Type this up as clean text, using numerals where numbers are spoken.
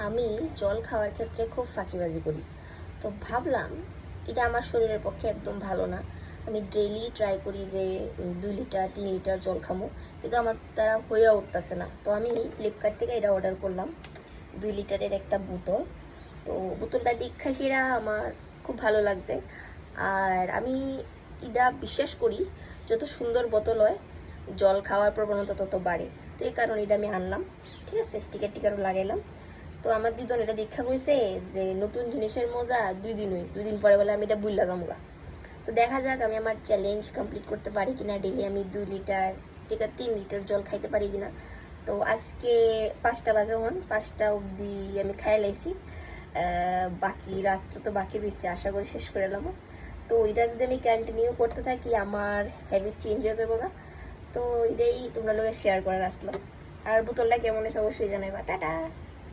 আমি জল খাওয়ার ক্ষেত্রে খুব ফাঁকিবাজি করি। তো ভাবলাম এটা আমার শরীরের পক্ষে একদম ভালো না। আমি ডেইলি ট্রাই করি যে 2 লিটার 3 লিটার জল খামো, কিন্তু আমার দ্বারা হয়ে উঠতেছে না। তো আমি ফ্লিপকার্ট থেকে এটা অর্ডার করলাম, 2 লিটারের একটা বোতল। তো বোতলটা দেখা সেরা আমার খুব ভালো লাগছে। আর আমি এটা বিশ্বাস করি, যত সুন্দর বোতল হয় জল খাওয়ার প্রবণতা তত বাড়ে। তো এই কারণে এটা আমি আনলাম। ঠিক আছে, স্টিকার টিকারও লাগাইলাম। তো আমার দিদন এটা দেখা কইছে যে নতুন জিনিসের মজা 2 দিন পরে বলে আমি এটা বুইল্লা যামুগা। তো দেখা যাক আমি আমার চ্যালেঞ্জ কমপ্লিট করতে পারি কিনা, ডেলি আমি 2 লিটার থেকে 3 লিটার জল খাইতে পারি কিনা। তো আজকে 5টা বাজে, 5টা অবধি আমি খাই লাইছি। বাকি রাত্রে তো বাকি রয়েছে, আশা করি শেষ করে এলাম। তো এটা যদি আমি কন্টিনিউ করতে থাকি আমার হ্যাবিট চেঞ্জ হয়ে যাবো গা। তো এটাই তোমরা লোকের শেয়ার করার আসলাম। আর বোতলটা কেমন হয়েছে অবশ্যই জানাইবা। টাটা।